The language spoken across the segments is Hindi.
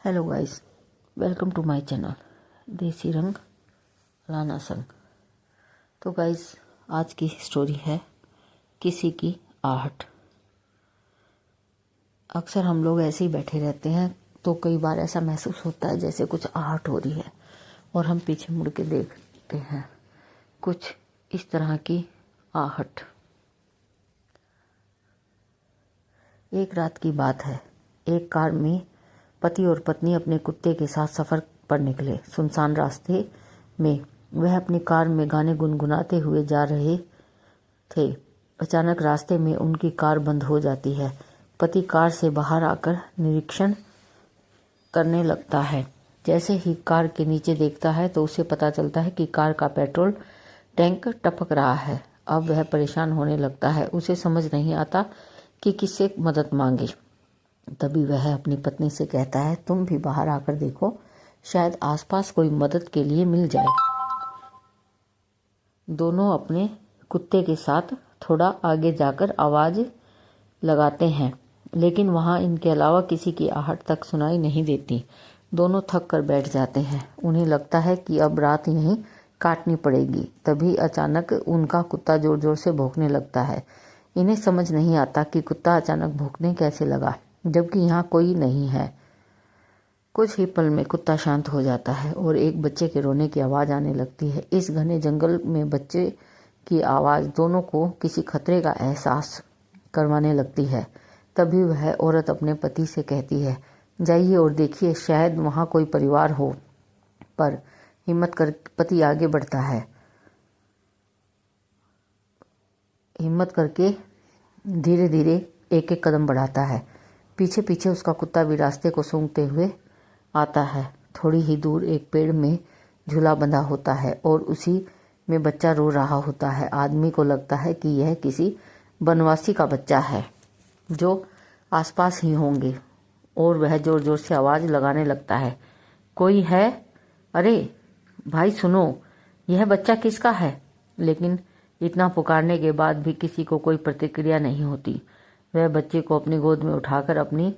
Hello guys, welcome to my channel Desi Rang लाना संग। तो गाइस, आज की स्टोरी है किसी की आहट। अक्सर हम लोग ऐसे ही बैठे रहते हैं तो कई बार ऐसा महसूस होता है जैसे कुछ आहट हो रही है और हम पीछे मुड़ के देखते हैं, कुछ इस तरह की आहट। एक रात की बात है। एक कार में पति और पत्नी अपने कुत्ते के साथ सफ़र पर निकले। सुनसान रास्ते में वह अपनी कार में गाने गुनगुनाते हुए जा रहे थे। अचानक रास्ते में उनकी कार बंद हो जाती है। पति कार से बाहर आकर निरीक्षण करने लगता है। जैसे ही कार के नीचे देखता है तो उसे पता चलता है कि कार का पेट्रोल टैंक टपक रहा है। अब वह परेशान होने लगता है। उसे समझ नहीं आता कि किससे मदद मांगे। तभी वह अपनी पत्नी से कहता है, तुम भी बाहर आकर देखो, शायद आसपास कोई मदद के लिए मिल जाए। दोनों अपने कुत्ते के साथ थोड़ा आगे जाकर आवाज लगाते हैं, लेकिन वहां इनके अलावा किसी की आहट तक सुनाई नहीं देती। दोनों थक कर बैठ जाते हैं। उन्हें लगता है कि अब रात यहीं काटनी पड़ेगी। तभी अचानक उनका कुत्ता जोर जोर से भौंकने लगता है। इन्हें समझ नहीं आता कि कुत्ता अचानक भौंकने कैसे लगा, जबकि यहाँ कोई नहीं है। कुछ ही पल में कुत्ता शांत हो जाता है और एक बच्चे के रोने की आवाज़ आने लगती है। इस घने जंगल में बच्चे की आवाज़ दोनों को किसी खतरे का एहसास करवाने लगती है। तभी वह औरत अपने पति से कहती है, जाइए और देखिए, शायद वहाँ कोई परिवार हो। पर हिम्मत कर पति आगे बढ़ता है। हिम्मत करके धीरे धीरे एक एक कदम बढ़ाता है। पीछे पीछे उसका कुत्ता भी रास्ते को सूंघते हुए आता है। थोड़ी ही दूर एक पेड़ में झूला बंधा होता है और उसी में बच्चा रो रहा होता है। आदमी को लगता है कि यह किसी बनवासी का बच्चा है जो आसपास ही होंगे और वह जोर जोर से आवाज़ लगाने लगता है, कोई है? अरे भाई सुनो, यह बच्चा किसका है? लेकिन इतना पुकारने के बाद भी किसी को कोई प्रतिक्रिया नहीं होती। वह बच्चे को अपनी गोद में उठाकर अपनी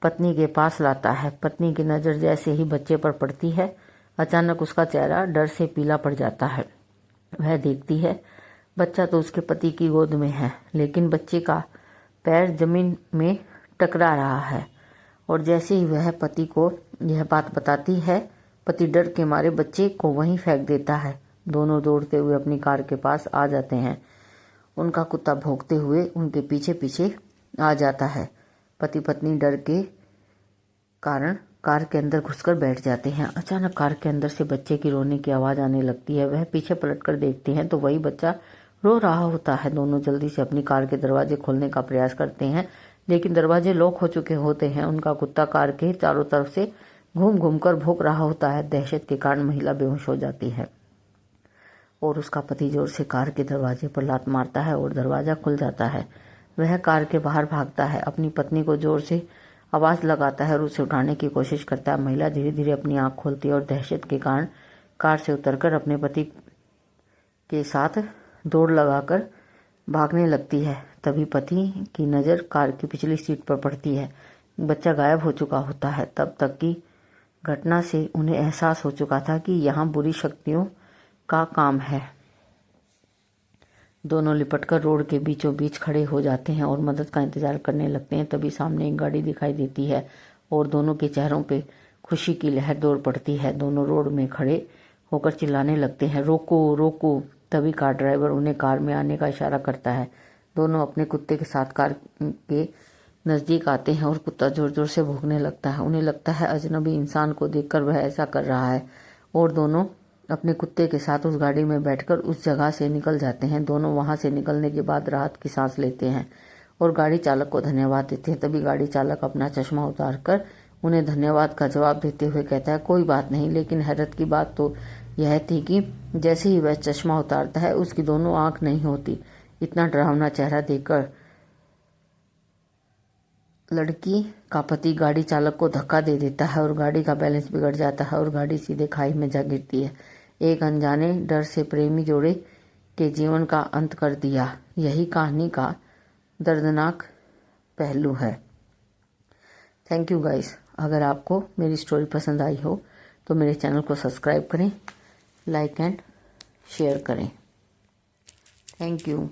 पत्नी के पास लाता है। पत्नी की नज़र जैसे ही बच्चे पर पड़ती है, अचानक उसका चेहरा डर से पीला पड़ जाता है। वह देखती है, बच्चा तो उसके पति की गोद में है, लेकिन बच्चे का पैर जमीन में टकरा रहा है। और जैसे ही वह पति को यह बात बताती है, पति डर के मारे बच्चे को वहीं फेंक देता है। दोनों दौड़ते हुए अपनी कार के पास आ जाते हैं। उनका कुत्ता भौंकते हुए उनके पीछे पीछे आ जाता है। पति पत्नी डर के कारण कार के अंदर घुसकर बैठ जाते हैं। अचानक कार के अंदर से बच्चे की रोने की आवाज़ आने लगती है। वह पीछे पलटकर देखते हैं तो वही बच्चा रो रहा होता है। दोनों जल्दी से अपनी कार के दरवाजे खोलने का प्रयास करते हैं, लेकिन दरवाजे लॉक हो चुके होते हैं। उनका कुत्ता कार के चारों तरफ से घूम घूम कर भौंक रहा होता है। दहशत के कारण महिला बेहोश हो जाती है और उसका पति जोर से कार के दरवाजे पर लात मारता है और दरवाज़ा खुल जाता है। वह कार के बाहर भागता है, अपनी पत्नी को जोर से आवाज़ लगाता है और उसे उठाने की कोशिश करता है। महिला धीरे धीरे अपनी आंख खोलती है और दहशत के कारण कार से उतरकर अपने पति के साथ दौड़ लगाकर भागने लगती है। तभी पति की नज़र कार की पिछली सीट पर पड़ती है। बच्चा गायब हो चुका होता है। तब तक की घटना से उन्हें एहसास हो चुका था कि यहाँ बुरी शक्तियों का काम है। दोनों लिपटकर रोड के बीचों बीच खड़े हो जाते हैं और मदद का इंतजार करने लगते हैं। तभी सामने एक गाड़ी दिखाई देती है और दोनों के चेहरों पे खुशी की लहर दौड़ पड़ती है। दोनों रोड में खड़े होकर चिल्लाने लगते हैं, रोको रोको। तभी कार ड्राइवर उन्हें कार में आने का इशारा करता है। दोनों अपने कुत्ते के साथ कार के नज़दीक आते हैं और कुत्ता जोर जोर से भौंकने लगता है। उन्हें लगता है अजनबी इंसान को देखकर वह ऐसा कर रहा है और दोनों अपने कुत्ते के साथ उस गाड़ी में बैठकर उस जगह से निकल जाते हैं। दोनों वहां से निकलने के बाद राहत की सांस लेते हैं और गाड़ी चालक को धन्यवाद देते हैं। तभी गाड़ी चालक अपना चश्मा उतारकर उन्हें धन्यवाद का जवाब देते हुए कहता है, कोई बात नहीं। लेकिन हैरत की बात तो यह थी कि जैसे ही वह चश्मा उतारता है, उसकी दोनों आंख नहीं होती। इतना डरावना चेहरा देखकर लड़की का पति गाड़ी चालक को धक्का दे देता है और गाड़ी का बैलेंस बिगड़ जाता है और गाड़ी सीधे खाई में जा गिरती है। एक अनजाने डर से प्रेमी जोड़े के जीवन का अंत कर दिया। यही कहानी का दर्दनाक पहलू है। Thank you guys. अगर आपको मेरी स्टोरी पसंद आई हो तो मेरे चैनल को सब्सक्राइब करें, लाइक एंड शेयर करें। Thank you.